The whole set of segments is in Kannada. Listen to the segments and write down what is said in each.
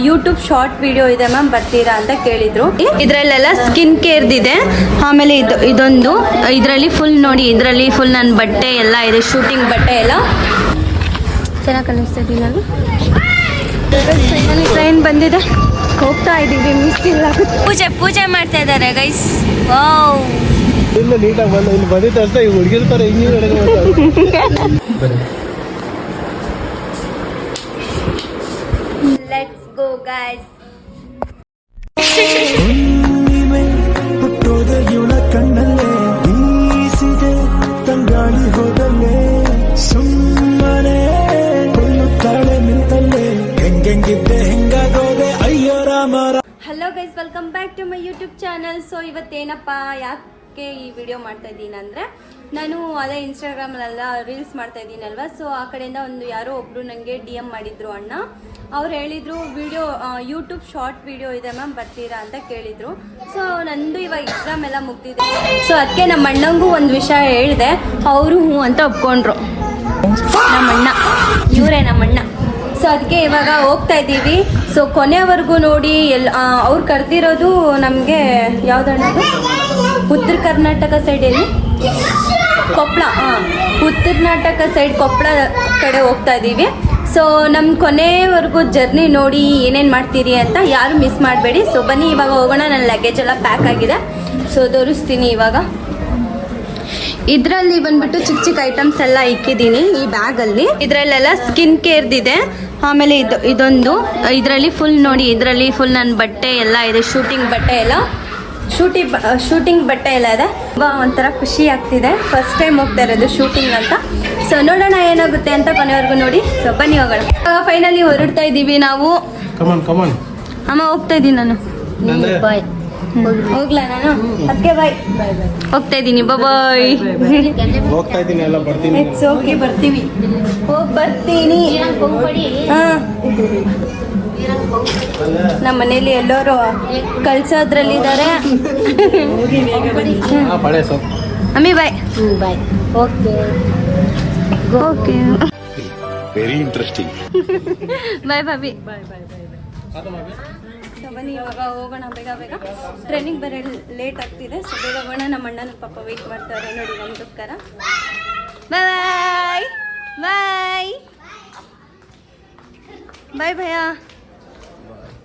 ಯೂಟ್ಯೂಬ್ ಶಾರ್ಟ್ ವಿಡಿಯೋ ಇದೆ ಮ್ಯಾಮ್, ಬರ್ತೀರಾ ಅಂತ ಕೇಳಿದ್ರು. ಇದರಲ್ಲೆಲ್ಲ ಸ್ಕಿನ್ ಕೇರ್ದಿದೆ. ಆಮೇಲೆ ಇದೊಂದು ಇದರಲ್ಲಿ ಫುಲ್ ನೋಡಿ, ಇದರಲ್ಲಿ ಫುಲ್ ನನ್ನ ಬಟ್ಟೆ ಎಲ್ಲ ಇದೆ, ಶೂಟಿಂಗ್ ಬಟ್ಟೆ ಎಲ್ಲ ಚೆನ್ನಾಗಿ ಕಾಣಿಸ್ತಾ ಇದ್ದೀನಿ ನಾನು. ಟ್ರೈನ್ ಬಂದಿದೆ, ಹೋಗ್ತಾ ಇದ್ದೀವಿ. ಮಿಸ್ ಇಲ್ಲ. ಪೂಜೆ ಮಾಡ್ತಾ ಇದ್ದಾರೆ ಗೈಸ್. ವಾವ್, ನೀಟಾಗಿ ಬಂದ ಇಲ್ಲಿ ಬಂದಿದ್ದ ಅಷ್ಟೇ. ಈಗ ಹುಡುಗಿರ್ತಾರೆ ಹಿಂಗೆ ಲೆಟ್ಸ್ ಗೋ ಗೈಸ್. ಹುಟ್ಟೋದ ಇವಳ ಕಣ್ಣಲ್ಲೇ ಬೀಸಿದೆ ತಂಗಾಳಿ ಹೋದಲ್ಲೇ ಸುಮ್ಮನೆ ಕೊಲ್ಲುತ್ತಾಳೆ ನಿಂತಲ್ಲೇ ಹೆಂಗೆಂಗಿದ್ದೆ ಹೆಂಗಾಗೋದೆ ಅಯ್ಯೋ Rama. Hello guys, welcome back to my YouTube channel. So ಇವತ್ತೇನಪ್ಪ ಯಾಕೆ ಈ ವಿಡಿಯೋ ಮಾಡ್ತಾ ಇದ್ದೀನಿ ಅಂದರೆ, ನಾನು ಅದೇ ಇನ್ಸ್ಟಾಗ್ರಾಮಲ್ಲೆಲ್ಲ ರೀಲ್ಸ್ ಮಾಡ್ತಾ ಇದ್ದೀನಲ್ವ. ಸೊ ಆ ಕಡೆಯಿಂದ ಯಾರೋ ಒಬ್ಬರು ನನಗೆ DM ಮಾಡಿದ್ರು ಅಣ್ಣ. ಅವ್ರು ಹೇಳಿದರು ವಿಡಿಯೋ ಯೂಟ್ಯೂಬ್ ಶಾರ್ಟ್ ವಿಡಿಯೋ ಇದೆ ಮ್ಯಾಮ್, ಬರ್ತೀರಾ ಅಂತ ಕೇಳಿದರು. ಸೊ ನಂದು ಇವಾಗ ಎಕ್ಸಾಮ್ ಎಲ್ಲ ಮುಗ್ದಿದೆ. ಸೊ ಅದಕ್ಕೆ ನಮ್ಮ ಅಣ್ಣಂಗೂ ಒಂದು ವಿಷಯ ಹೇಳಿದೆ, ಅವರು ಹ್ಞೂ ಅಂತ ಒಪ್ಕೊಂಡ್ರು. ನಮ್ಮಣ್ಣ ಇವರೇ ನಮ್ಮಣ್ಣ. ಸೊ ಅದಕ್ಕೆ ಇವಾಗ ಹೋಗ್ತಾ ಇದ್ದೀವಿ. ಸೊ ಕೊನೆವರೆಗೂ ನೋಡಿ. ಅವ್ರು ಕರೆದಿರೋದು ನಮಗೆ ಯಾವುದಣ್ಣದು, ಉತ್ತರ ಕರ್ನಾಟಕ ಸೈಡಲ್ಲಿ ಕೊಪ್ಪಳ. ಉತ್ತರ ಕರ್ನಾಟಕ ಸೈಡ್ ಕೊಪ್ಪಳ ಕಡೆ ಹೋಗ್ತಾ ಇದ್ದೀವಿ. ಸೊ ನಮ್ಮ ಕೊನೆವರೆಗೂ ಜರ್ನಿ ನೋಡಿ ಏನೇನು ಮಾಡ್ತೀರಿ ಅಂತ ಯಾರು ಮಿಸ್ ಮಾಡಬೇಡಿ. ಸೊ ಬನ್ನಿ ಇವಾಗ ಹೋಗೋಣ. ನನ್ನ ಲಗೇಜ್ ಎಲ್ಲ ಪ್ಯಾಕ್ ಆಗಿದೆ. ಸೊ ತೋರಿಸ್ತೀನಿ ಇವಾಗ. ಇದರಲ್ಲಿ ಬಂದ್ಬಿಟ್ಟು ಚಿಕ್ಕ ಚಿಕ್ಕ ಐಟಮ್ಸ್ ಎಲ್ಲ ಇಕ್ಕಿದ್ದೀನಿ ಈ ಬ್ಯಾಗಲ್ಲಿ. ಇದರಲ್ಲೆಲ್ಲ ಸ್ಕಿನ್ ಕೇರ್ದಿದೆ. ಆಮೇಲೆ ಇದೊಂದು ಇದರಲ್ಲಿ ಫುಲ್ ನೋಡಿ, ಇದರಲ್ಲಿ ಫುಲ್ ನನ್ನ ಬಟ್ಟೆ ಎಲ್ಲ ಇದೆ, ಶೂಟಿಂಗ್ ಬಟ್ಟೆ ಎಲ್ಲ, ಶೂಟಿಂಗ್ ಬಟ್ಟೆ ಎಲ್ಲ ಇದೆ. ಒಂಥರ ಖುಷಿ ಆಗ್ತಿದೆ, ಫಸ್ಟ್ ಟೈಮ್ ಹೋಗ್ತಾ ಇರೋದು ಶೂಟಿಂಗ್ ಅಂತ. ಸೊ ನೋಡೋಣ ಏನಾಗುತ್ತೆ ಅಂತ, ಕೊನೆವರೆಗೂ ನೋಡಿ. ಸೊ ಬನ್ನಿ ಹೋಗೋಣ. ಫೈನಲಿ ಹೊರಡ್ತಾ ಇದ್ದೀವಿ ನಾವು. ಅಮ್ಮ ಹೋಗ್ತಾ ಇದ್ದೀನಿ ನಾನು. ಬಾಯ್. ಹೋಗ್ಲಾ ನಾನು? ಅದಕ್ಕೆ ಬಾಯ್. ಹೋಗ್ತಾ ಇದ್ದೀನಿ. ಬಾಯ್. ಹೋಗ್ತಾ ಇದ್ದೀನಿ, ಎಲ್ಲ ಬರ್ತೀನಿ. ಇಟ್ಸ್ ಓಕೆ, ಬರ್ತೀವಿ. ಹೋಗಿ ಬರ್ತೀನಿ. ಹಾಂ, ನಮ್ಮ ಮನೇಲಿ ಎಲ್ಲರೂ ಕಳ್ಸೋದ್ರಲ್ಲಿದ್ದಾರೆ. ಅಮ್ಮಿ bye. Bye. Okay okay, very interesting. Bye ಭಾಬಿ. ಸೊ ಬನ್ನಿ ಇವಾಗ ಹೋಗೋಣ ಬೇಗ ಬೇಗ. ಟ್ರೈನಿಂಗ್ ಬೇರೆ ಲೇಟ್ ಆಗ್ತಿದೆ. ಸೊ ಬೇಗ ಹೋಗೋಣ. ನಮ್ಮ ಅಣ್ಣನ ಪಾಪ ವೆಯ್ಟ್ ಮಾಡ್ತಾರೆ ನೋಡಿ ನಮಗೋಸ್ಕರ. ಬಾಯ್ ಬಾಯ್ ಬಾಯ್ ಭಯ್ಯ.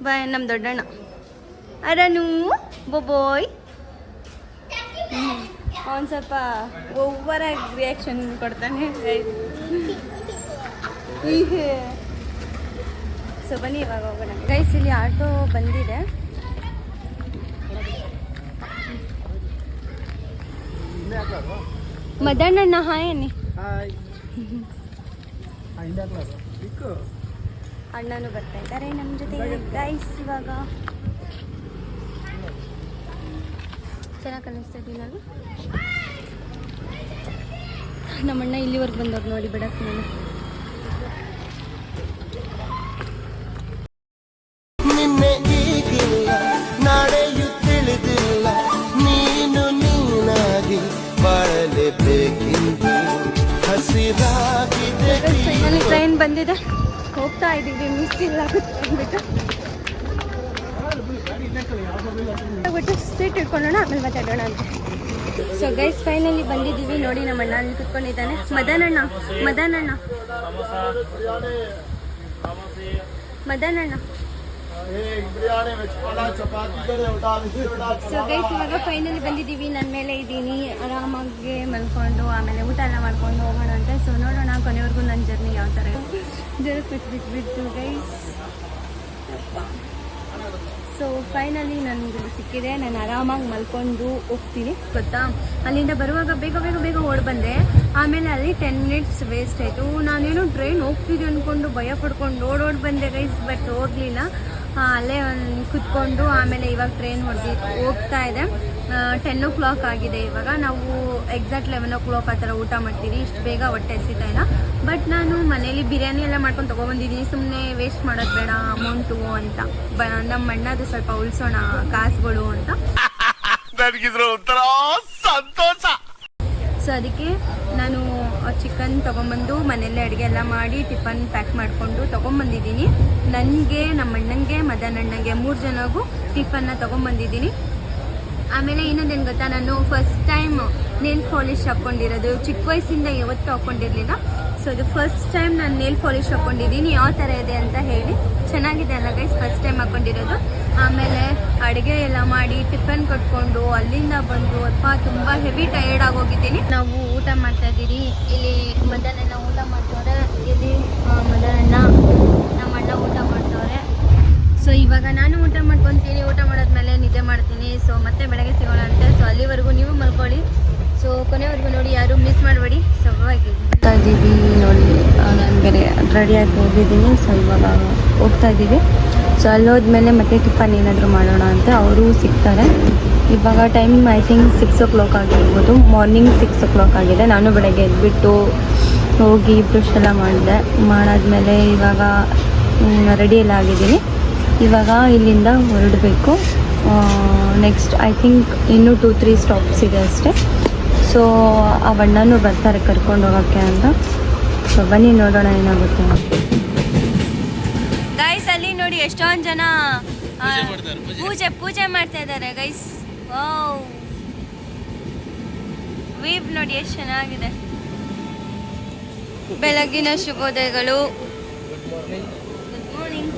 ಬಾಯ್ ನಮ್ಮ ದೊಡ್ಡಣ್ಣ ಅರನು ಬೋಯ್. ಅವನು ಸ್ವಲ್ಪ ಓವರಾಗಿ ರಿಯಾಕ್ಷನ್ ಕೊಡ್ತಾನೆ. ಸೊ ಬನ್ನಿ ಇವಾಗ ಹೋಗೋಣ ಗೈಸ್. ಇಲ್ಲಿ ಆಟೋ ಬಂದಿದೆ. ಮದಣ್ಣಣ್ಣ ಹಾಯ್ ಅನ್ನಿ. ಅಣ್ಣನೂ ಬರ್ತಾ ಇದ್ದಾರೆ ನಮ್ಮ ಜೊತೆ ಗೈಸ್. ಇವಾಗ ಚೆನ್ನಾಗಿ ಕಾಣಿಸ್ತಾ ಇದ್ದೀನಿ ನಾನು. ನಮ್ಮಣ್ಣ ಇಲ್ಲಿವರೆಗೆ ಬಂದವ್ರು ನೋಡಿ ಬಿಡಕ್ಕೆ ನಾನು. ನಿನ್ನೆ ಈಗಿಲ್ಲ ನಾಳೆಯೂ ತಿಳಿದಿಲ್ಲ ನೀನು ನೀನಾಗಿ ಬಾಳಲೇಬೇಕೆಂದು ಹಸಿರಾಗಿದೆ. ಟ್ರೈನ್ ಬಂದಿದೆ, ಹೋಗ್ತಾ ಇದ್ದೀವಿ. ಮಿಸ್ ಇಲ್ಲ ಅಂದ್ಬಿಟ್ಟು ಸೀಟ್ ಇಟ್ಕೊಳ್ಳೋಣ, ಆಮೇಲೆ ಮಾತಾಡೋಣ ಅಂತ. ಸೊ ಗೈಸ್ ಫೈನಲಿ ಬಂದಿದ್ದೀವಿ ನೋಡಿ. ನಮ್ಮ ಅಣ್ಣ ಅಲ್ಲಿ ಕುತ್ಕೊಂಡಿದ್ದಾನೆ. ಮದನಣ್ಣ ಸೊ ಗೈಸ್ ಇವಾಗ ಫೈನಲಿ ಬಂದಿದ್ದೀವಿ. ನನ್ನ ಮೇಲೆ ಇದ್ದೀನಿ, ಆರಾಮಾಗಿ ಮಲ್ಕೊಂಡು ಆಮೇಲೆ ಊಟ ಎಲ್ಲ ಮಾಡ್ಕೊಂಡು ಹೋಗೋಣ ಅಂತ. ಸೊ ನೋಡೋಣ ಕೊನೆವರೆಗೂ ನನ್ನ ಜರ್ನಿ ಯಾವ ಥರ ಬಿಟ್ಟು ಗೈಸ್. ಸೊ ಫೈನಲಿ ನನಗೆ ಸಿಕ್ಕಿದೆ. ನಾನು ಆರಾಮಾಗಿ ಮಲ್ಕೊಂಡು ಹೋಗ್ತೀನಿ. ಗೊತ್ತಾ, ಅಲ್ಲಿಂದ ಬರುವಾಗ ಬೇಗ ಓಡಿ ಬಂದೆ. ಆಮೇಲೆ ಅಲ್ಲಿ 10 ಮಿನಿಟ್ಸ್ ವೇಸ್ಟ್ ಆಯಿತು. ನಾನೇನು ಟ್ರೈನ್ ಹೋಗ್ತಿದ್ದೆ ಅಂದ್ಕೊಂಡು ಭಯ ಪಡ್ಕೊಂಡು ಓಡೋಡಿ ಬಂದೆ ಗೈಸ್. ಬಟ್ ಹೋಗಲಿಲ್ಲ. ಅಲ್ಲೇ ಕುತ್ಕೊಂಡು ಆಮೇಲೆ ಇವಾಗ ಟ್ರೈನ್ ಹೋಗ್ತಾ ಇದೆ. 10 o'clock ಆಗಿದೆ ಇವಾಗ. ನಾವು ಎಕ್ಸಾಕ್ಟ್ 11 o'clock ಆ ಥರ ಊಟ ಮಾಡ್ತೀವಿ. ಇಷ್ಟು ಬೇಗ ಹೊಟ್ಟೆ ಹಸಿತಾ ಇಲ್ಲ. ಬಟ್ ನಾನು ಮನೇಲಿ ಬಿರಿಯಾನಿ ಎಲ್ಲ ಮಾಡ್ಕೊಂಡು ತೊಗೊಬಂದಿದ್ದೀನಿ. ಸುಮ್ಮನೆ ವೇಸ್ಟ್ ಮಾಡೋದು ಬೇಡ ಅಮೌಂಟು ಅಂತ, ನಮ್ಮ ಅಣ್ಣದು ಸ್ವಲ್ಪ ಉಳಿಸೋಣ ಕಾಸುಗಳು ಅಂತ. ಸೊ ಅದಕ್ಕೆ ನಾನು ಚಿಕನ್ ತೊಗೊಂಬಂದು ಮನೆಯಲ್ಲೇ ಅಡುಗೆ ಎಲ್ಲ ಮಾಡಿ ಟಿಫನ್ ಪ್ಯಾಕ್ ಮಾಡಿಕೊಂಡು ತೊಗೊಂಬಂದಿದ್ದೀನಿ. ನನಗೆ, ನಮ್ಮ ಅಣ್ಣಂಗೆ, ಮದನ್ ಅಣ್ಣಂಗೆ 3 ಜನಗೂ ಟಿಫನ್ನ ತೊಗೊಂಬಂದಿದ್ದೀನಿ. ಆಮೇಲೆ ಇನ್ನೊಂದೇನು ಗೊತ್ತಾ, ನಾನು ಫಸ್ಟ್ ಟೈಮ್ ನೇಲ್ ಪಾಲಿಶ್ ಹಾಕ್ಕೊಂಡಿರೋದು. ಚಿಕ್ಕ ವಯಸ್ಸಿಂದ ಯಾವತ್ತೂ ಹಾಕ್ಕೊಂಡಿರಲಿಲ್ಲ. ಸೊ ಅದು ಫಸ್ಟ್ ಟೈಮ್ ನಾನು ನೇಲ್ ಪಾಲಿಶ್ ಹಾಕ್ಕೊಂಡಿದ್ದೀನಿ. ಯಾವ ಥರ ಇದೆ ಅಂತ ಹೇಳಿ. ಚೆನ್ನಾಗಿದೆ ಅಲ್ಲ ಗೈಸ್, ಫಸ್ಟ್ ಟೈಮ್ ಹಾಕ್ಕೊಂಡಿರೋದು. ಆಮೇಲೆ ಅಡುಗೆ ಎಲ್ಲ ಮಾಡಿ ಟಿಫನ್ ಕೊಟ್ಕೊಂಡು ಅಲ್ಲಿಂದ ಬಂದು ತುಂಬ ಹೆವಿ ಟಯರ್ಡ್ ಆಗೋಗಿದ್ದೀನಿ. ನಾವು ಊಟ ಮಾಡ್ತಾ ಇದ್ದೀರಿ. ಇಲ್ಲಿ ಮಧ್ಯಾಹ್ನ ಊಟ ಮಾಡ್ತವ್ರೆ. ಇಲ್ಲಿ ಮಧ್ಯಾಹ್ನ ನಮ್ಮ ಅಣ್ಣ ಊಟ ಮಾಡ್ತವ್ರೆ. ಸೊ ಇವಾಗ ನಾನು ಊಟ ಮಾಡ್ಕೊತೀನಿ. ಊಟ ಮಾಡಾದ್ಮೇಲೆ ನಿದ್ದೆ ಮಾಡ್ತೀನಿ. ಸೊ ಮತ್ತೆ ಬೆಳಗ್ಗೆ ಸಿಗೋಣ ಅಂತೆ. ಸೊ ಅಲ್ಲಿವರೆಗೂ ನೀವು ಮಲ್ಕೊಳ್ಳಿ. ಸೊ ಕೊನೆವರೆಗೂ ನೋಡಿ, ಯಾರು ಮಿಸ್ ಮಾಡಬೇಡಿ. ಸೊ ಹೋಗ್ತಾ ಇದ್ದೀವಿ ನೋಡಿ. ನಾನು ಬೇರೆ ರೆಡಿಯಾಗಿ ಹೋಗಿದ್ದೀನಿ. ಸೊ ಇವಾಗ ಹೋಗ್ತಾ ಇದ್ದೀವಿ. ಸೊ ಅಲ್ಲಿ ಹೋದ್ಮೇಲೆ ಮತ್ತೆ ಟಿಫನ್ ಏನಾದರೂ ಮಾಡೋಣ ಅಂತ ಅವರು ಸಿಗ್ತಾರೆ. ಇವಾಗ ಟೈಮ್ ಐ ಥಿಂಕ್ 6 o'clock ಆಗಿರ್ಬೋದು. ಮಾರ್ನಿಂಗ್ 6 o'clock ಆಗಿದೆ. ನಾನು ಬೆಳಗ್ಗೆ ಎದ್ಬಿಟ್ಟು ಹೋಗಿ ಬ್ರಷ್ ಎಲ್ಲ ಮಾಡಾದ್ಮೇಲೆ ಇವಾಗ ರೆಡಿ ಎಲ್ಲ ಆಗಿದ್ದೀನಿ. ಇವಾಗ ಇಲ್ಲಿಂದ ಹೊರಡಬೇಕು. ನೆಕ್ಸ್ಟ್ ಐ ಥಿಂಕ್ ಇನ್ನೂ 2-3 ಸ್ಟಾಪ್ಸ್ ಇದೆ ಅಷ್ಟೇ. ಸೊ ಆ ಅಣ್ಣನೂ ಬರ್ತಾರೆ ಕರ್ಕೊಂಡು ಹೋಗೋಕ್ಕೆ ಅಂತ. ಸೊ ಬನ್ನಿ ನೋಡೋಣ ಏನಾಗುತ್ತೆ. ಗೈಸ್ ಅಲ್ಲಿ ನೋಡಿ ಎಷ್ಟೊಂದು ಜನ ಪೂಜೆ ಮಾಡ್ತಾ ಇದ್ದಾರೆ ಗೈಸ್. ವಾವ್, ವೀವ್ ನೋಡಿ ಎಷ್ಟು ಚೆನ್ನಾಗಿದೆ. ಬೆಳಗಿನ ಶುಭೋದಯಗಳು. Good morning.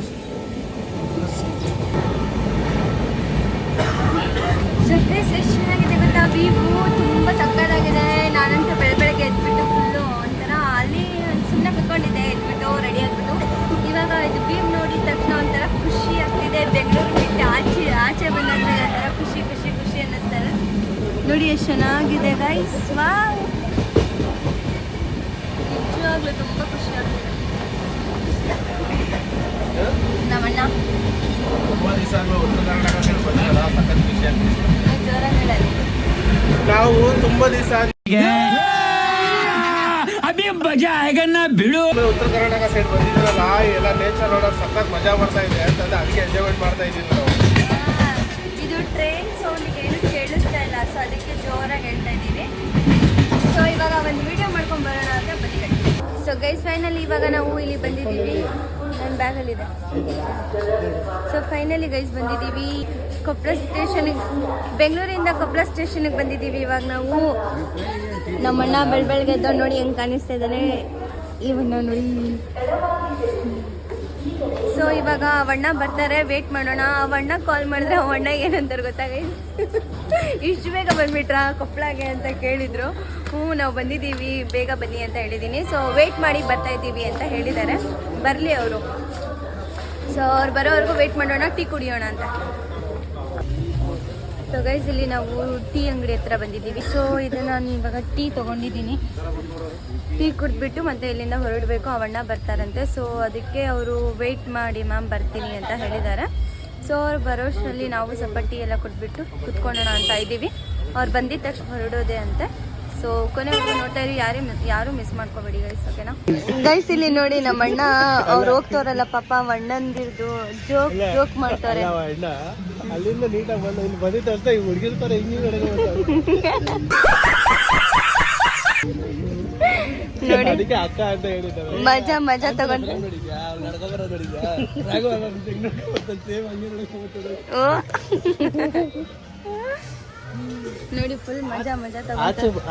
ಎಷ್ಟು ಚೆನ್ನಾಗಿದೆ ಗೊತ್ತಾ, ವೀವು ತುಂಬ ಸಕ್ಕತ್ತಾಗಿದೆ. ನಾನಂತೂ ಬೆಳಗ್ಗೆ ಎದ್ಬಿಟ್ಟು ಫುಲ್ಲು ಒಂಥರ ಅಲ್ಲಿ ಸುಮ್ಮನೆ ಕುತ್ಕೊಂಡಿದ್ದೆ, ಎದ್ಬಿಟ್ಟು ರೆಡಿ ಆಗಿಬಿಟ್ಟು. ಇವಾಗ ಇದು ವೀವ್ ನೋಡಿದ ತಕ್ಷಣ ಒಂಥರ ಖುಷಿ ಆಗ್ತಿದೆ. ಬೆಂಗಳೂರು ಬಿಟ್ಟು ಆಚೆ ಬಂದಾದ್ಮೇಲೆ ಒಂಥರ ಖುಷಿ ಅನ್ನಿಸ್ತಾ ಇದೆ. ನೋಡಿ ಎಷ್ಟು ಚೆನ್ನಾಗಿದೆ ಗೈಸ್. ವಾವ್, ನಿಜವಾಗ್ಲೂ ತುಂಬ ಖುಷಿ ಆಗ್ತಿದೆ. ನಮ್ಮಣ್ಣ ನಾವು ತುಂಬಾ ದಿವಸ ಬಿಡು ಉತ್ತರ ಕರ್ನಾಟಕ ಸೈಡ್ ಬಂದಿದ್ರಲ್ಲ, ಎಲ್ಲ ನೇಚರ್ ನೋಡೋಕೆ ಸಖತ್ ಮಜಾ ಬರ್ತಾ ಇದೆ ಅಂತಂದ್ರೆ ಅದಕ್ಕೆ ಎಂಜಾಯ್ಮೆಂಟ್ ಮಾಡ್ತಾ ಇದ್ದೀವಿ ನಾವು. ಇದು ಟ್ರೈನ್ ಸೌಂಡಿಗೆ ಏನು ಕೇಳಿಸ್ತಾ ಇಲ್ಲ. ಸೊ ಅದಕ್ಕೆ ಜೋರಾಗಿ ಹೇಳ್ತಾ ಇದ್ದೀವಿ. ಸೊ ಇವಾಗ ಒಂದು ವಿಡಿಯೋ ಮಾಡ್ಕೊಂಡು ಬರೋಣ ಅಂತ ಬಂದಿದೆ. ಸೊ ಗೈಸ್ ಫೈನಲಿ ಇವಾಗ ನಾವು ಇಲ್ಲಿ ಬಂದಿದ್ದೀವಿ. ನನ್ನ ಬ್ಯಾಗಲ್ಲಿದೆ. ಸೊ ಫೈನಲಿ ಗೈಸ್ ಬಂದಿದ್ದೀವಿ ಕೊಪ್ಪಳ ಸ್ಟೇಷನಿಗೆ. ಬೆಂಗಳೂರಿಂದ ಕೊಪ್ಪಳ ಸ್ಟೇಷನಿಗೆ ಬಂದಿದ್ದೀವಿ. ಇವಾಗ ನಾವು ನಮ್ಮಣ್ಣ ಬೆಳಗ್ಗೆ ಎದ್ದ ನೋಡಿ ಹೆಂಗೆ ಕಾಣಿಸ್ತಾ ಇದ್ದಾನೆ ಇವಾಗ ನೋಡಿ. ಸೊ ಇವಾಗ ಅವಣ್ಣ ಬರ್ತಾರೆ, ವೇಟ್ ಮಾಡೋಣ. ಅವಣ್ಣ ಕಾಲ್ ಮಾಡಿದ್ರೆ ಅವಣ್ಣ ಏನಂತಾರೆ ಗೊತ್ತಾ ಗೈಸ್, ಇಷ್ಟು ಬೇಗ ಬಂದ್ಬಿಟ್ರಾ ಕೊಪ್ಪಳಗೆ ಅಂತ ಕೇಳಿದ್ರು. ನಾವು ಬಂದಿದ್ದೀವಿ, ಬೇಗ ಬನ್ನಿ ಅಂತ ಹೇಳಿದ್ದೀನಿ. ಸೊ ವೇಟ್ ಮಾಡಿ ಬರ್ತಾ ಇದ್ದೀವಿ ಅಂತ ಹೇಳಿದ್ದಾರೆ. ಬರಲಿ ಅವರು. ಸೊ ಅವ್ರು ಬರೋವರೆಗೂ ವೇಟ್ ಮಾಡೋಣ, ಟೀ ಕುಡಿಯೋಣ ಅಂತ. ಸೊ ಗೈಸ್ ಇಲ್ಲಿ ನಾವು ಟೀ ಅಂಗಡಿ ಹತ್ರ ಬಂದಿದ್ದೀವಿ. ಸೊ ಇದನ್ನು ನಾನು ಇವಾಗ ಟೀ ತೊಗೊಂಡಿದ್ದೀನಿ. ಟೀ ಕುಡಿದ್ಬಿಟ್ಟು ಮತ್ತೆ ಇಲ್ಲಿಂದ ಹೊರಡಬೇಕು. ಅವಣ್ಣ ಬರ್ತಾರಂತೆ. ಸೊ ಅದಕ್ಕೆ ಅವರು ವೆಯ್ಟ್ ಮಾಡಿ ಮ್ಯಾಮ್ ಬರ್ತೀನಿ ಅಂತ ಹೇಳಿದ್ದಾರೆ. ಸೊ ಅವ್ರು ಬರೋಷ್ಟರಲ್ಲಿ ನಾವು ಸ್ವಲ್ಪ ಟೀ ಎಲ್ಲ ಕುಡಿದ್ಬಿಟ್ಟು ಕುತ್ಕೊಳ್ಳೋಣ ಅಂತ ಇದ್ದೀವಿ. ಅವ್ರು ಬಂದಿದ್ದ ತಕ್ಷಣ ಹೊರಡೋದೆ ಅಂತೆ. ಸೊ ಕೊನೆವರೆಗೂ ನೋಡ್ತಾ ಇರಿ, ಯಾರು ಮಿಸ್ ಮಾಡ್ಕೋಬೇಡಿ ಗೈಸ್, ಓಕೆನಾ ಗೈಸ್. ಇಲ್ಲಿ ನೋಡಿ ನಮ್ಮ ಅಣ್ಣ ಅವ್ರು ಹೋಗ್ತವ್ರಲ್ಲ ಪಾಪ, ಅಣ್ಣಂದಿರ್ದು ಜೋಕ್ ಮಾಡ್ತಾರೆ. ಅಲ್ಲಿಂದ ನೀಟಾಗಿ ಬಂದ ಇಲ್ಲಿ ಬಂದಿದ್ದ ತಕ್ಷಣ ಈಗ ಹುಡುಗಿರ್ತಾರೆ ನೋಡಿ ಅದಕ್ಕೆ ಅಕ್ಕ ಅಂತ ಹೇಳಿದ್ದಾರೆ. ಮಜಾ ತಗೊಂಡು ನೋಡಿ ಫುಲ್ ಮಜಾ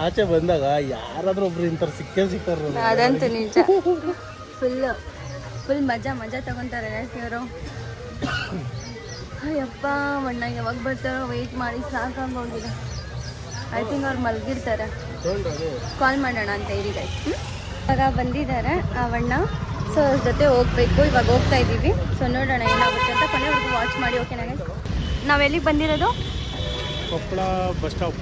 ಆಚೆ ಬಂದಾಗ ಯಾರಾದ್ರೂ ಒಬ್ರು ಇಂತಾರೆ ಸಿಕ್ತಾರ. ಅದಂತೂ ನಿಜ. ಫುಲ್ ಮಜಾ ತಗೊಂತಾರೆ ಇವರು. ಅಯ್ಯಪ್ಪ ಅಣ್ಣ ಯಾವಾಗ ಬರ್ತಾರೋ ವೆಯ್ಟ್ ಮಾಡಿ ಸಾಕಾಗೋಗಿದೆ. ಐ ಥಿಂಕ್ ಅವ್ರು ಮಲಗಿರ್ತಾರೆ. ಕಾಲ್ ಮಾಡೋಣ ಅಂತ ಇರಿ ಗೈಸ್. ಇವಾಗ ಬಂದಿದ್ದಾರೆ ಅವಣ್ಣ. ಸೊ ಅವ್ರ ಜೊತೆ ಹೋಗ್ಬೇಕು. ಇವಾಗ ಹೋಗ್ತಾ ಇದ್ದೀವಿ. ಸೊ ನೋಡೋಣ ಏನಾಗುತ್ತೆ ಅಂತ. ಕೊನೆವರೆಗೂ ವಾಚ್ ಮಾಡಿ, ಓಕೆನಾ ಗೈಸ್. ನಾವೆಲ್ಲಿಗೆ ಬಂದಿರೋದು? Koppal bus stop.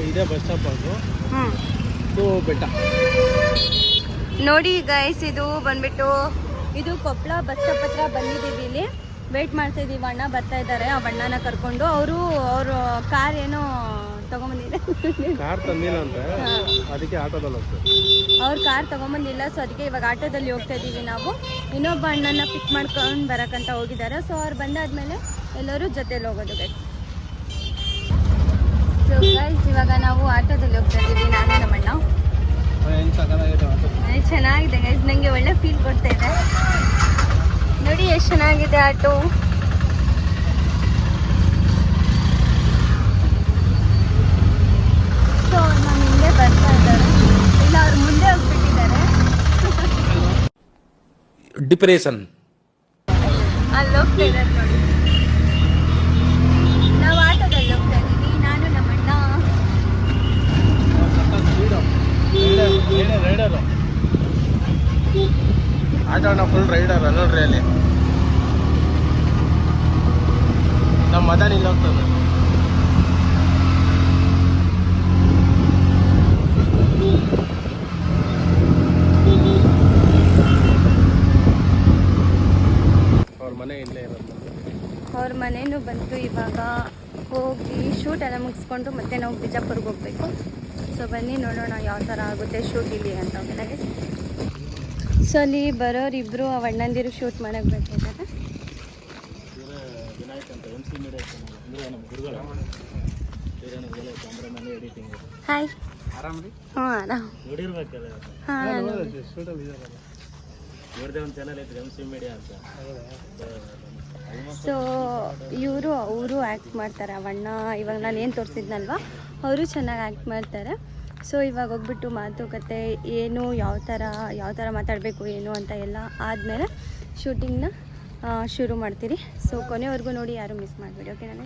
ಇದೇ ಬಸ್ ಸ್ಟಾಪ್. ಅದು ಬೆಟ್ಟ ನೋಡಿ ಗೈಸ್. ಇದು ಬಂದ್ಬಿಟ್ಟು ಇದು ಕೊಪ್ಪಳ ಬಸ್ ಸ್ಟಾಪ್ ಹತ್ರ ಬಂದಿದ್ದೀವಿ. ಇಲ್ಲಿ ವೇಟ್ ಮಾಡ್ತಾ ಇದ್ದೀವಿ. ಅಣ್ಣ ಬರ್ತಾ ಇದ್ದಾರೆ. ಆ ಅಣ್ಣನ ಕರ್ಕೊಂಡು. ಅವ್ರ ಕಾರ್ ಏನೋ ತಗೊಂಬಂದಿದೆ. ಕಾರ್ ತಂದಿಲ್ಲ ಅಂತ ಅದಕ್ಕೆ ಆಟೋದಲ್ಲಿ ಹೋಗ್ತೀವಿ. ಅವ್ರ ಕಾರ್ ತಗೊಂಬಂದಿಲ್ಲ. ಸೊ ಅದಕ್ಕೆ ಇವಾಗ ಆಟೋದಲ್ಲಿ ಹೋಗ್ತಾ ಇದ್ದೀವಿ ನಾವು. ಇನ್ನೊಬ್ಬ ಅಣ್ಣನ ಪಿಕ್ ಮಾಡ್ಕೊಂಡು ಬರಕ್ಕಂತ ಹೋಗಿದ್ದಾರೆ. ಸೊ ಅವ್ರು ಬಂದಾದ್ಮೇಲೆ ಎಲ್ಲರೂ ಜೊತೆಲಿ ಹೋಗೋದು ಗೈಸ್. ಸೊ ಗೈಸ್ ಇವಾಗ ನಾವು ಆಟೋದಲ್ಲಿ ಹೋಗ್ತಾ ಇದ್ದೀವಿ, ನಾನು ನಮ್ಮಣ್ಣ. ಹೆಂಗೆ ಸಕ್ಕತ್ತಾಗಿದೆ ಚೆನ್ನಾಗಿದೆ ಗೈಸ್, ನನಗೆ ಒಳ್ಳೆ ಫೀಲ್ ಕೊಡ್ತಾ ಇದೆ. ನೋಡಿ ಎಷ್ಟು ಚೆನ್ನಾಗಿದೆ ಆಟೋ. ಸೊ ನಾನು ಹಿಂದೆ ಬರ್ತಾ ಇದ್ದಾರೆ, ಇಲ್ಲ ಅವ್ರು ಮುಂದೆ ಹೋಗ್ಬಿಟ್ಟಿದ್ದಾರೆ. ಡಿಪ್ರೆಷನ್ ಅಲ್ಲಿ ಹೋಗ್ತಾ ಇದ್ದಾರೆ ನೋಡಿ. ನಾವು ಆಟೋದಲ್ಲಿ ಹೋಗ್ತಾ ಇದ್ದೀವಿ, ನಾನು ನಮ್ಮಣ್ಣ. ರೈಡರು ಆಟೋ ಅಣ್ಣ ಫುಲ್ ರೈಡರ್ ನೋಡ್ರಿ. ಅಲ್ಲಿ ನಮ್ಮ ಮದನ್ ಇಲ್ಲಿ ಹೋಗ್ತದೆ. ಅವ್ರ ಮನೆ ಇಲ್ಲೇ ಇರೋದು. ಅವ್ರ ಮನೇನು ಬಂತು. ಇವಾಗ ಹೋಗಿ ಶೂಟ್ ಎಲ್ಲ ಮುಗಿಸ್ಕೊಂಡು ಮತ್ತೆ ನಾವು ಬಿಜಾಪುರ್ಗೆ ಹೋಗ್ಬೇಕು. ಸೊ ಬನ್ನಿ ನೋಡೋಣ ಯಾವ ಥರ ಆಗುತ್ತೆ ಶೂಟ್ ಇಲ್ಲಿ ಅಂತ. ಓಕೆನಾಗೆ ಸೊ ಅಲ್ಲಿ ಬರೋರಿಬ್ರು ಆ ಅಣ್ಣಂದಿರು ಶೂಟ್ ಮಾಡಕ್ಕೆ ಬರ್ತಿದ್ದಾರೆ. ಹಾಯ್, ಆರಾಮ್ರಿ? ಹ್ಞೂ ಆರಾಮ್. ಹಾಂ, ಸೊ ಅವರು ಆ್ಯಕ್ಟ್ ಮಾಡ್ತಾರೆ. ಅವಣ್ಣ ಇವಾಗ ನಾನು ಏನು ತೋರಿಸಿದ್ನಲ್ವ, ಅವರು ಚೆನ್ನಾಗಿ ಆ್ಯಕ್ಟ್ ಮಾಡ್ತಾರೆ. ಸೊ ಇವಾಗ ಹೋಗ್ಬಿಟ್ಟು ಮಾತುಕತೆ ಏನು ಯಾವ ಥರ ಮಾತಾಡಬೇಕು ಏನು ಅಂತ ಎಲ್ಲ ಆದಮೇಲೆ ಶೂಟಿಂಗ್ನ ಶುರು ಮಾಡ್ತೀರಿ. ಸೊ ಕೊನೆವರೆಗೂ ನೋಡಿ, ಯಾರು ಮಿಸ್ ಮಾಡಿಬಿಡಿ. ಓಕೆ ನಾನು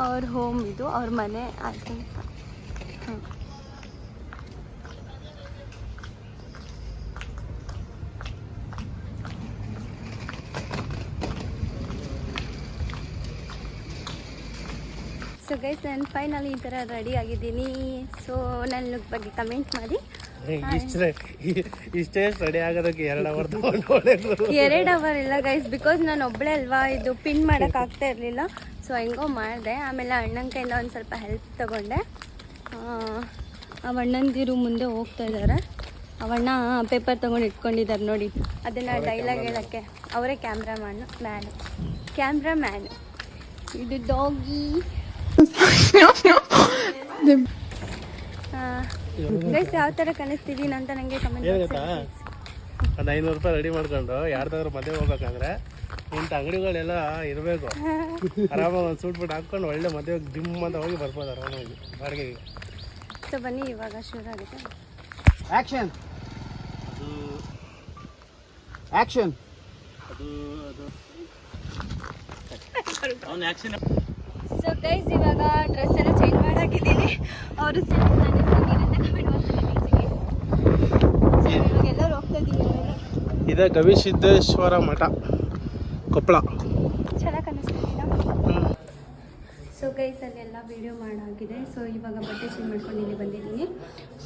ಅವ್ರ ಹೋಮ್ ಇದು, ಅವ್ರ ಮನೆ ಆಯ್ತು. ಹಾಂ, ಸೊ ಗೈಸ್ ನಾನು ಫೈನಲಿ ಈ ಥರ ರೆಡಿ ಆಗಿದ್ದೀನಿ. ಸೊ ನನ್ನ ಲುಕ್ ಬಗ್ಗೆ ಕಮೆಂಟ್ ಮಾಡಿ. ಇಷ್ಟೇ ರೆಡಿ ಆಗೋದಕ್ಕೆ 2 ಅವರ್ 2 ಅವರ್ ಇಲ್ಲ ಗೈಸ್, ಬಿಕಾಸ್ ನಾನು ಒಬ್ಬಳೇ ಅಲ್ವಾ, ಇದು ಪಿನ್ ಮಾಡೋಕೆ ಆಗ್ತಾ ಇರಲಿಲ್ಲ. ಸೊ ಹೆಂಗೋ ಮಾಡಿದೆ. ಆಮೇಲೆ ಅಣ್ಣನ ಕೈಯಿಂದ ಒಂದು ಸ್ವಲ್ಪ ಹೆಲ್ಪ್ ತೊಗೊಂಡೆ. ಆ ಅಣ್ಣಂದಿರು ಮುಂದೆ ಹೋಗ್ತಾ ಇದ್ದಾರೆ. ಅವಣ್ಣ ಪೇಪರ್ ತೊಗೊಂಡು ಇಟ್ಕೊಂಡಿದ್ದಾರೆ ನೋಡಿ. ಅದನ್ನು ಡೈಲಾಗ್ ಹೇಳೋಕ್ಕೆ ಅವರೇ ಕ್ಯಾಮ್ರಾಮ್ಯಾನು. ಇದು ಡಾಗಿ. ಗೈಸ್ ಯಾವ ಥರ ಕಾಣಿಸ್ತಿದ್ದೀನಿ ಅಂತ ನನಗೆ ಕಮೆಂಟ್ ಮಾಡಿ. ಒಂದು 500 ರೂಪಾಯಿ ರೆಡಿ ಮಾಡ್ಕೊಂಡು ಯಾರ್ದಾದ್ರು ಮದುವೆ ಹೋಗ್ಬೇಕಂದ್ರೆ ಇಂಥ ಅಂಗಡಿಗಳೆಲ್ಲ ಇರಬೇಕು. ಆರಾಮಾಗಿ ಒಂದು ಸೂಟ್ ಬಿಟ್ಟು ಹಾಕ್ಕೊಂಡು ಒಳ್ಳೆ ಮದುವೆಗೆ ಜಿಮ್ ಅಂತ ಹೋಗಿ ಬರ್ಬೋದು ಆರಾಮಾಗಿ ಬಾಡಿಗೆಗೆ. ಸೊ ಬನ್ನಿ ಇವಾಗ ಶುರು ಆಗುತ್ತೆ. ಆ್ಯಕ್ಷನ್. ಆ್ಯಕ್ಷನ್. ಸೊ ಗೈಸ್ ಇವಾಗ ಡ್ರೆಸ್ ಎಲ್ಲ ಚೇಂಜ್ ಮಾಡಾಕಿದ್ದೀನಿ. ಅವರು ಕಮೆಂಟ್ ಮಾಡ್ತೀನಿ. ಇವಾಗ ಎಲ್ಲರೂ ಹೋಗ್ತಾ ಇದ್ದೀವಿ. ಇದೆ ಗವಿಸಿದ್ದೇಶ್ವರ ಮಠ, ಕೊಪ್ಪಳ. ಚೆನ್ನಾಗಿ ಕಾಣಿಸ್ತಿದ್ದೀರಾ? ಸೊ ಗೈಸ್ ಅಲ್ಲೆಲ್ಲ ವೀಡಿಯೋ ಮಾಡಾಗಿದೆ. ಸೊ ಇವಾಗ ಬಟ್ಟೆ ಚೇಂಜ್ ಮಾಡ್ಕೊಂಡು ಇಲ್ಲಿ ಬಂದಿದ್ದೀನಿ.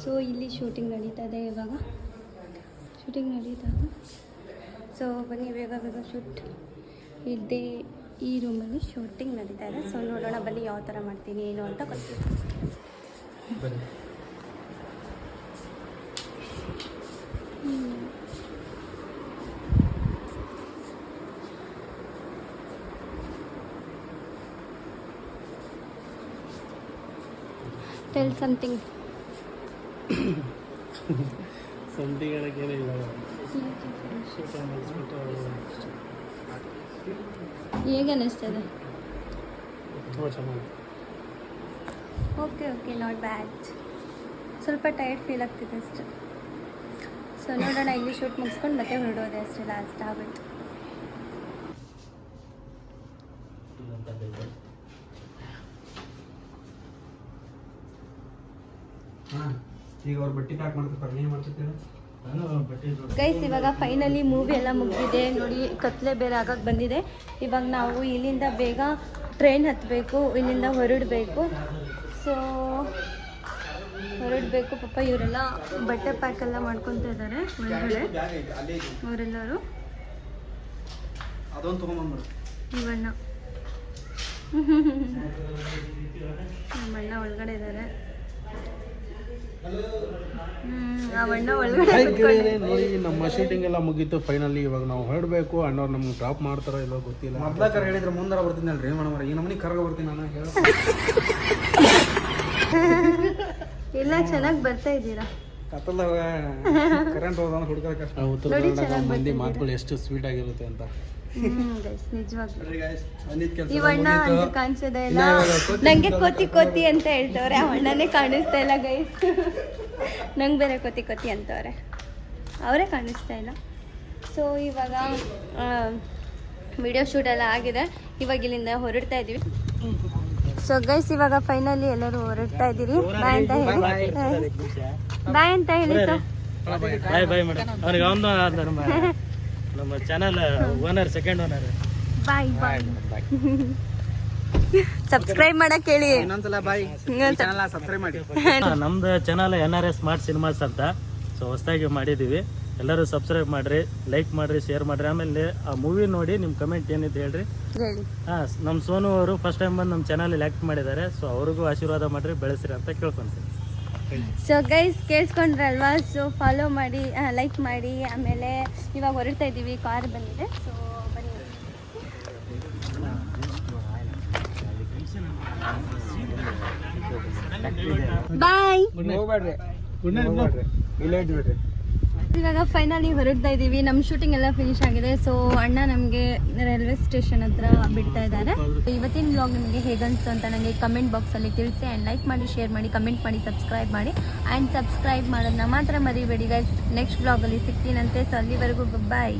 ಸೊ ಇಲ್ಲಿ ಶೂಟಿಂಗ್ ನಡೀತಾ ಇದೆ. ಸೊ ಬನ್ನಿ ಬೇಗ ಶೂಟ್ ಇದ್ದೇ ಈ ರೂಮಲ್ಲಿ ಶೂಟಿಂಗ್ ನಡೀತಾ ಇದೆ. ಸೊ ನೋಡೋಣ ಬನ್ನಿ ಯಾವ ಥರ ಮಾಡ್ತೀನಿ ಏನು ಅಂತ ಗೊತ್ತಿಲ್ಲ. Tell something. ಏನಿಲ್ಲ, ಹೇಗೆ ಅನ್ನಿಸ್ತದೆ? ತುಂಬ ಚೆನ್ನಾಗಿ. Okay not bad. ಸ್ವಲ್ಪ ಟೈರ್ಡ್ ಫೀಲ್ ಆಗ್ತಿದೆ ಅಷ್ಟೇ. ಸೊ ನೋಡೋಣ, ಇಲ್ಲಿ ಶೂಟ್ ಮುಗಿಸ್ಕೊಂಡು ಮತ್ತೆ ಹೊರಡೋದೆ ಅಷ್ಟೇ, ಲಾಸ್ಟ್ ಆಗುತ್ತೆ. ಈಗ ಅವ್ರು ಬಟ್ಟೆ ಪ್ಯಾಕ್ ಮಾಡ್ತಿರ್ತಾರೆ, ನೀವು ಮಾಡ್ತಿರ್ತೀರ? ಗೈಸ್ ಇವಾಗ ಫೈನಲಿ ಮೂವಿ ಎಲ್ಲ ಮುಗಿದಿದೆ ನೋಡಿ. ಕತ್ಲೆ ಬೇರೆ ಆಗಕ್ಕೆ ಬಂದಿದೆ. ಇವಾಗ ನಾವು ಇಲ್ಲಿಂದ ಬೇಗ ಟ್ರೈನ್ ಹತ್ತಬೇಕು, ಇಲ್ಲಿಂದ ಹೊರಡಬೇಕು. ಸೊ ಹೊರಡಬೇಕು. ಪಾಪ ಇವರೆಲ್ಲ ಬಟ್ಟೆ ಪ್ಯಾಕ್ ಎಲ್ಲ ಮಾಡ್ಕೊತಾ ಇದ್ದಾರೆ ಒಳಗಡೆ ಅವರೆಲ್ಲರೂ. ಅದೊಂದು ತೊಗೊಂಬಂದ್ಬಿಡು. ಇವಣ್ಣ ನಮ್ಮಣ್ಣ ಒಳಗಡೆ ಇದ್ದಾರೆ. ಅವಣ್ಣ ಒಳಗಡೆ ನೋಡಿ, ನಮ್ಮ ಶೂಟಿಂಗ್ ಎಲ್ಲ ಮುಗೀತು ಫೈನಲಿ. ಇವಾಗ ನಾವು ಹೊರಡಬೇಕು. ಅಣ್ಣವ್ರು ನಮ್ಗೆ ಡ್ರಾಪ್ ಮಾಡ್ತಾರೋ ಇಲ್ಲೋ ಗೊತ್ತಿಲ್ಲ. ಮೊದ್ಲಾಕರ ಹೇಳಿದ್ರೆ ಮುಂದಾರ ಬರ್ತೀನಿ ಅಲ್ರಿ, ಮೇಡಮ್ ಈ ನಮ್ಮನೆ ಕರ್ಗ ಬರ್ತೀನಿ ನಾನು ಹೇಳ. ಇಲ್ಲ ಚೆನ್ನಾಗಿ ಬರ್ತಾ ಇದ್ದೀರಾ. ಕತ್ತಲ್ದಾಗ ಕರೆಂಟ್ ಹೋದ ಹುಡುಗರ ಕಷ್ಟ. ಉತ್ತರ ನೋಡಿ ಕನ್ನಡ ಚೆನ್ನಾಗ್ ಮಂದಿ ಬರ್ತಿದ್ದೀರಾ. ಮಾತುಗಳು ಎಷ್ಟು ಸ್ವೀಟ್ ಆಗಿರುತ್ತೆ ಅಂತ. ನಿಜವಾಗ್ಲೂ ನೋಡ್ರಿ guys, ಬಂದಿದ್ ಕೆಲ್ಸ ಇವಣ್ಣ ಮುಗೀತು. ಅಂತ ಕಾಣಿಸೋದೇ ಇಲ್ಲ. ಇಲ್ಲ, ಇವಾಗ ಕೋತಿ ನಂಗೆ ಕೋತಿ ಅಂತ ಹೇಳ್ತವ್ರೆ, ಅಣ್ಣನೇ ಕಾಣಿಸ್ತಾ ಇಲ್ಲ ಗೈಸ್. ನಂಗೆ ಬೇರೆ ಕೋತಿ ಅಂತವ್ರೆ, ಅವರೇ ಕಾಣಿಸ್ತಾ ಇಲ್ಲ. ಸೊ ಇವಾಗ ವಿಡಿಯೋ ಶೂಟ್ ಎಲ್ಲ ಆಗಿದೆ, ಇವಾಗ ಇಲ್ಲಿಂದ ಹೊರಡ್ತಾ ಇದೀವಿ. ಸೊ ಗೈಸ್ ಇವಾಗ ಫೈನಲಿ ಎಲ್ಲರೂ ಹೊರಡ್ತಾ ಇದ್ದೀರಿ. ಬಾಯ್ ಅಂತ ಹೇಳಿ, ಬಾಯ್ ಅಂತ ಹೇಳಿ. ಬಾಯ್ ಬಾಯ್ ಮೇಡಮ್. ಅವ್ರಿಗೆ ಅವನು ನಮ್ಮ ಚಾನಲ್ ಓನರ್, ಸೆಕೆಂಡ್ ಓನರ್. ಬಾಯ್ ಬಾಯ್. ಸಬ್ಸ್ಕ್ರೈಬ್ ಮಾಡಕ್ ಹೇಳಿ. ಇನ್ನೊಂದ್ಸಲ ಬಾಯ್, ಚಾನಲ್ ಸಬ್ಸ್ಕ್ರೈಬ್ ಮಾಡಿ. ನಮ್ದು ಚಾನಲ್ NRS ಸ್ಮಾರ್ಟ್ ಸಿನಿಮಾಸ್ ಅಂತ. ಸೊ ಹೊಸದಾಗಿ ಮಾಡಿದ್ದೀವಿ, ಎಲ್ಲರೂ ಸಬ್ಸ್ಕ್ರೈಬ್ ಮಾಡಿರಿ, ಲೈಕ್ ಮಾಡಿರಿ, ಶೇರ್ ಮಾಡಿರಿ. ಆಮೇಲೆ ಆ ಮೂವಿ ನೋಡಿ ನಿಮ್ಮ ಕಮೆಂಟ್ ಏನಿದೆ ಹೇಳ್ರಿ. ಹೇಳಿ. ನಮ್ಮ ಸೋನು ಅವರು ಫಸ್ಟ್ ಟೈಮ್ ಬಂದು ನಮ್ಮ ಚಾನಲಲ್ಲಿ ಆ್ಯಕ್ಟ್ ಮಾಡಿದ್ದಾರೆ. ಸೊ ಅವ್ರಿಗೂ ಆಶೀರ್ವಾದ ಮಾಡಿರಿ, ಬೆಳೆಸಿರಿ ಅಂತ ಕೇಳ್ಕೊಂತೀನಿ. ಸೊ ಗೈಸ್ ಕೇಳಿಸ್ಕೊಂಡ್ರಲ್ವಾ? ಸೊ ಫಾಲೋ ಮಾಡಿ, ಲೈಕ್ ಮಾಡಿ. ಆಮೇಲೆ ಇವಾಗ ಹೊರಡ್ತಾ ಇದ್ದೀವಿ, ಕಾರ್ ಬಂದಿದೆ. ಸೊ ಬನ್ನಿ. ಬಾಯ್. ಹೋಗ್ಬೇಡ್ರಿ, ಹೋಗ್ಬೇಡ್ರಿ, ಇಲ್ಲೇ ಇದ್ಬಿಡ್ರಿ. ಇವಾಗ ಫೈನಲಿ ಹೊರಡ್ತಾ ಇದ್ದೀವಿ. ನಮ್ಮ ಶೂಟಿಂಗ್ ಎಲ್ಲ ಫಿನಿಶ್ ಆಗಿದೆ. ಸೊ ಅಣ್ಣ ನಮಗೆ ರೈಲ್ವೆ ಸ್ಟೇಷನ್ ಹತ್ರ ಬಿಡ್ತಾ ಇದ್ದಾರೆ. ಇವತ್ತಿನ ಬ್ಲಾಗ್ ನಿಮಗೆ ಹೇಗನ್ನಿಸ್ತು ಅಂತ ನನಗೆ ಕಮೆಂಟ್ ಬಾಕ್ಸಲ್ಲಿ ತಿಳಿಸಿ. ಆ್ಯಂಡ್ ಲೈಕ್ ಮಾಡಿ, ಶೇರ್ ಮಾಡಿ, ಕಮೆಂಟ್ ಮಾಡಿ, ಸಬ್ಸ್ಕ್ರೈಬ್ ಮಾಡಿ. ಆ್ಯಂಡ್ ಸಬ್ಸ್ಕ್ರೈಬ್ ಮಾಡೋದನ್ನ ಮಾತ್ರ ಮರಿಬೇಡಿ ಗೈಸ್. ನೆಕ್ಸ್ಟ್ ಬ್ಲಾಗಲ್ಲಿ ಸಿಗ್ತೀನಂತೆ. ಸೊ ಅಲ್ಲಿವರೆಗೂ ಬಾಯ್.